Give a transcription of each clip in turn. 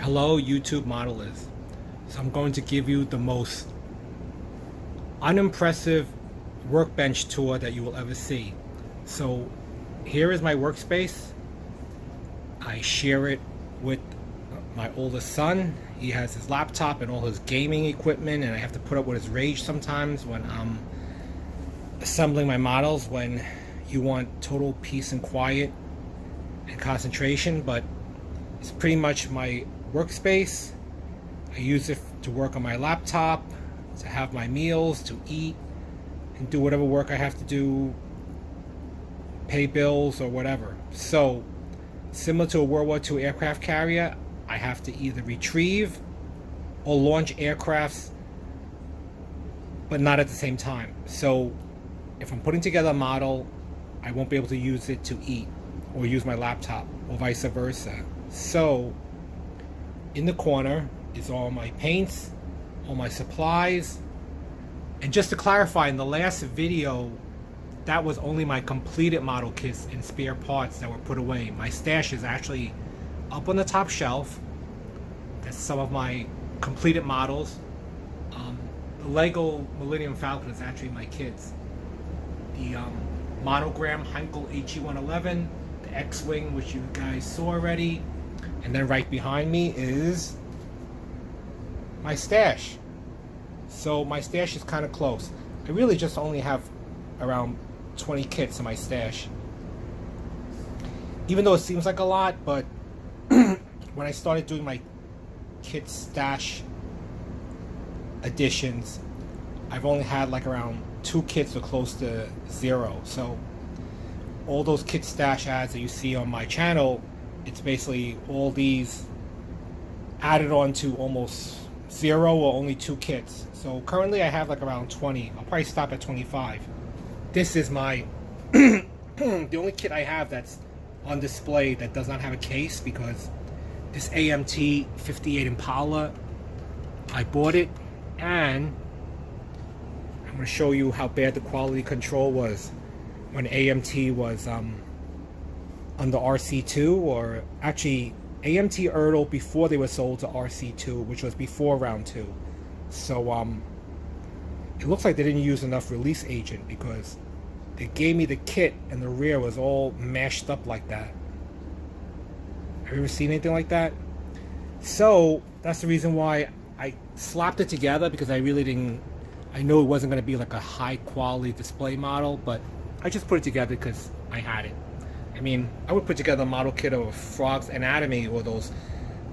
Hello YouTube modelers. So I'm going to give you the most unimpressive workbench tour that you will ever see. So here is my workspace. I share it with my oldest son. He has his laptop and all his gaming equipment, and I have to put up with his rage sometimes when I'm assembling my models, when you want total peace and quiet and concentration. But it's pretty much my workspace. I use it to work on my laptop, to have my meals, to eat, and do whatever work I have to do, pay bills or whatever. So, similar to a World War II aircraft carrier, I have to either retrieve or launch aircrafts, but not at the same time. So, if I'm putting together a model, I won't be able to use it to eat or use my laptop or vice versa. So, in the corner is all my paints, all my supplies. And just to clarify, in the last video, that was only my completed model kits and spare parts that were put away. My stash is actually up on the top shelf. That's some of my completed models. The Lego Millennium Falcon is actually my kids. The monogram Heinkel HE-111, the X-Wing, which you guys saw already. And then right behind me is my stash. So my stash is kind of close. I really just only have around 20 kits in my stash. Even though it seems like a lot, but when I started doing my kit stash additions, I've only had like around 2 kits or close to 0. So all those kit stash ads that you see on my channel, it's basically all these added on to almost 0 or only 2 kits. So currently I have like around 20. I'll probably stop at 25. This is my the only kit I have that's on display that does not have a case, because this AMT 58 Impala, I bought it, and I'm going to show you how bad the quality control was when AMT was under RC2, or actually AMT Erdl before they were sold to RC2, which was before round 2. So it looks like they didn't use enough release agent, because they gave me the kit and the rear was all mashed up like that. Have you ever seen anything like that? So that's the reason why I slapped it together, because I really didn't, I know it wasn't going to be like a high quality display model, but I just put it together because I had it. I mean, I would put together a model kit of Frog's Anatomy or those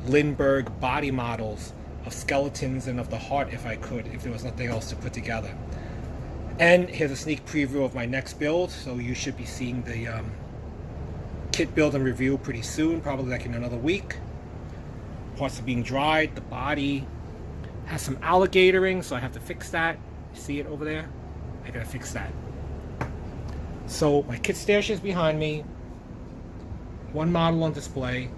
Lindbergh body models of skeletons and of the heart if I could, if there was nothing else to put together. And here's a sneak preview of my next build, so you should be seeing the kit build and review pretty soon, probably like in another week. Parts are being dried. The body has some alligatoring, so I have to fix that. See it over there? I gotta fix that. So my kit stash is behind me. One model on display.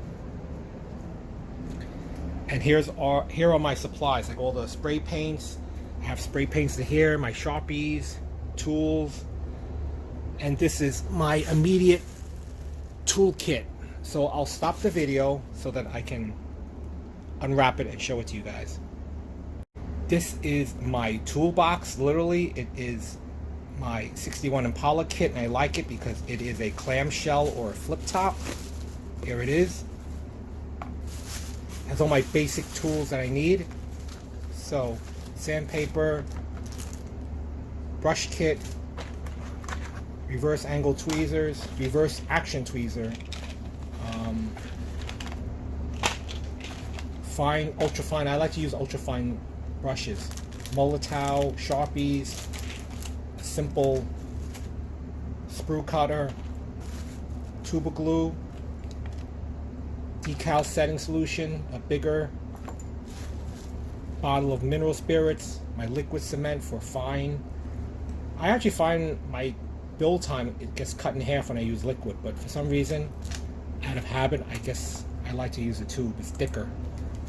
And here are my supplies, like all the spray paints. I have spray paints to here, my Sharpies, tools. And this is my immediate tool kit. So I'll stop the video so that I can unwrap it and show it to you guys. This is my toolbox. Literally, it is my 61 Impala kit, and I like it because it is a clamshell or a flip top. Here it is. It has all my basic tools that I need. So, sandpaper, brush kit, reverse angle tweezers, reverse action tweezer, fine, ultra fine. I like to use ultra fine brushes, Molotow, Sharpies, a simple sprue cutter, tuba glue, decal setting solution, a bigger bottle of mineral spirits, my liquid cement for fine. I actually find my build time, it gets cut in half when I use liquid, but for some reason, out of habit, I guess I like to use a tube. It's thicker,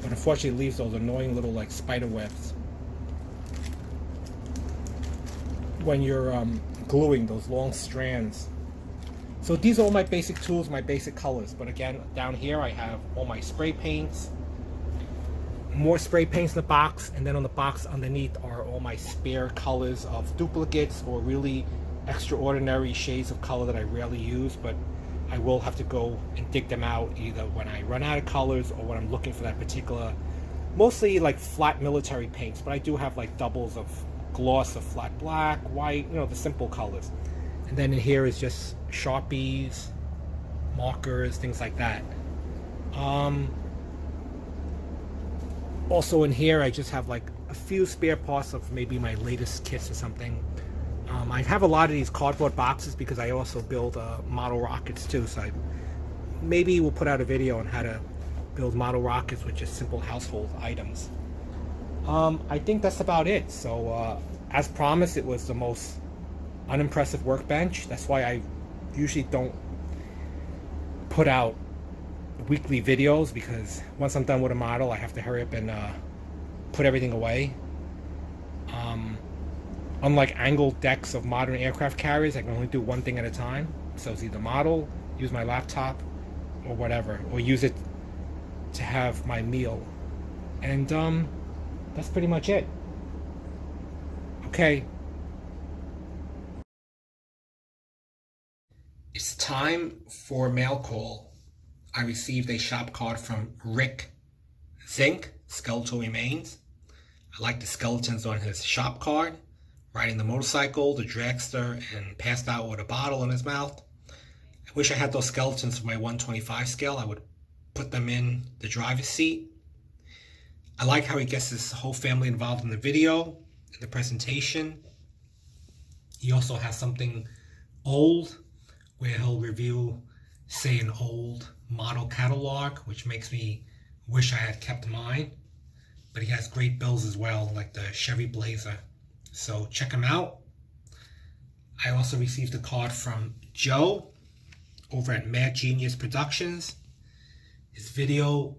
but unfortunately it leaves those annoying little like spider webs when you're gluing those long strands. So these are all my basic tools, my basic colors. But again, down here I have all my spray paints, more spray paints in the box, and then on the box underneath are all my spare colors of duplicates or really extraordinary shades of color that I rarely use, but I will have to go and dig them out either when I run out of colors or when I'm looking for that particular, mostly like flat military paints, but I do have like doubles of gloss of flat black, white, you know, the simple colors. And then in here is just Sharpies, markers, things like that. Also in here I just have like a few spare parts of maybe my latest kits or something. I have a lot of these cardboard boxes because I also build model rockets too, so maybe we'll put out a video on how to build model rockets with just simple household items. I think that's about it. So as promised, it was the most unimpressive workbench. That's why I usually don't put out weekly videos, because once I'm done with a model I have to hurry up and put everything away. Unlike angled decks of modern aircraft carriers, I can only do one thing at a time. So it's either model, use my laptop, or whatever, or use it to have my meal. And that's pretty much it. Okay. It's time for a mail call. I received a shop card from Rick Zink, Skeletal Remains. I like the skeletons on his shop card, riding the motorcycle, the dragster, and passed out with a bottle in his mouth. I wish I had those skeletons for my 125 scale. I would put them in the driver's seat. I like how he gets his whole family involved in the video, in the presentation. He also has something old where he'll review, say, an old model catalog, which makes me wish I had kept mine. But he has great builds as well, like the Chevy Blazer. So check him out. I also received a card from Joe over at Mad Genius Productions. His video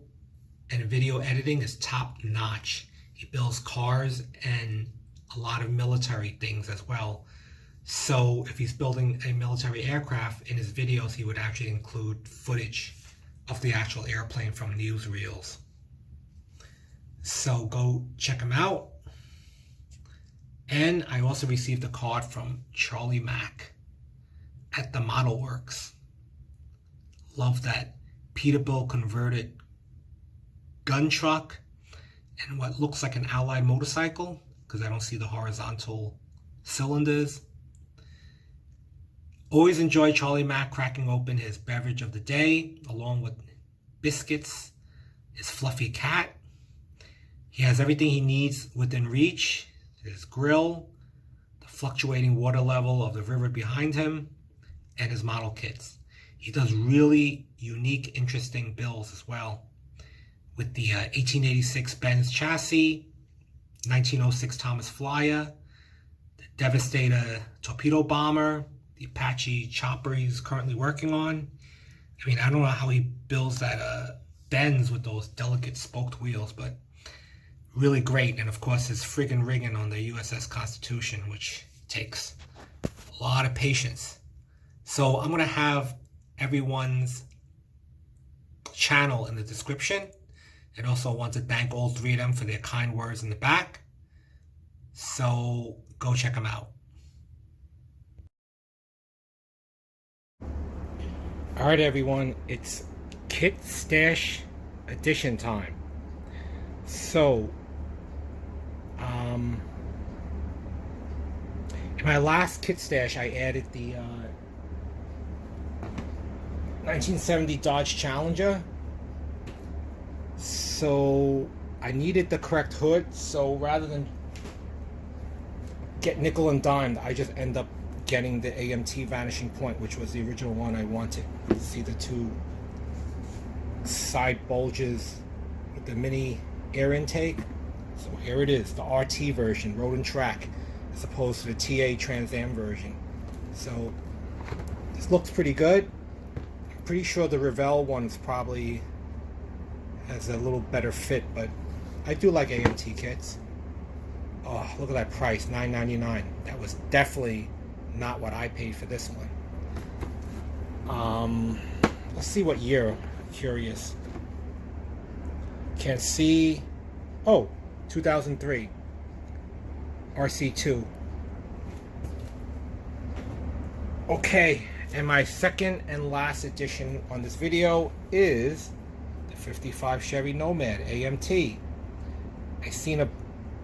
and video editing is top notch. He builds cars and a lot of military things as well. So if he's building a military aircraft, in his videos he would actually include footage of the actual airplane from newsreels. So go check him out. And I also received a card from Charlie Mack at the Model Works. Love that Peterbilt converted gun truck and what looks like an Allied motorcycle, because I don't see the horizontal cylinders. Always enjoy Charlie Mack cracking open his beverage of the day, along with biscuits, his fluffy cat. He has everything he needs within reach. His grill, the fluctuating water level of the river behind him, and his model kits. He does really unique, interesting builds as well, with the 1886 Benz chassis, 1906 Thomas Flyer, the Devastator torpedo bomber, the Apache chopper he's currently working on. I mean, I don't know how he builds that Benz with those delicate spoked wheels, but really great. And of course his friggin' rigging on the USS Constitution, which takes a lot of patience. So I'm going to have everyone's channel in the description, and also want to thank all three of them for their kind words in the back. So go check them out. Alright everyone, it's Kit Stash Edition time. So in my last kit stash I added the 1970 Dodge Challenger. So I needed the correct hood, so rather than get nickel and dimed, I just end up getting the AMT Vanishing Point, which was the original one I wanted. See the two side bulges with the mini air intake. So here it is, the RT version, road and track, as opposed to the TA Trans Am version. So this looks pretty good. I'm pretty sure the Revell one's probably has a little better fit, but I do like AMT kits. Oh, look at that price, $9.99. That was definitely not what I paid for this one. Let's see what year. I'm curious. Can't see. Oh, 2003 RC2. Okay, and my second and last edition on this video is the 55 Chevy Nomad AMT. I seen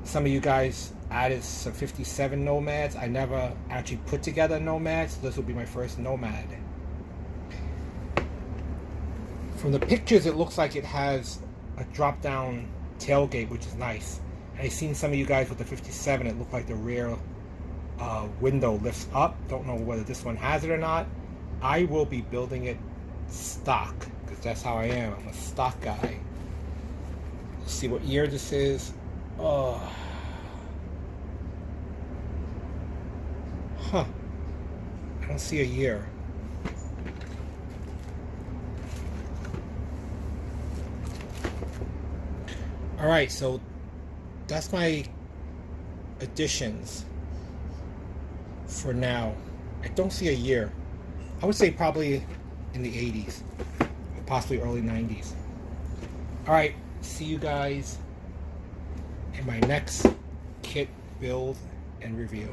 some of you guys added some 57 Nomads. I never actually put together a Nomad, so this will be my first Nomad. From the pictures, it looks like it has a drop-down tailgate, which is nice. I seen some of you guys with the 57. It looked like the rear window lifts up. Don't know whether this one has it or not. I will be building it stock because that's how I am. I'm a stock guy. Let's see what year this is. Oh, huh. I don't see a year. All right, so that's my additions for now. I don't see a year. I would say probably in the 80s, possibly early 90s. All right, see you guys in my next kit build and review.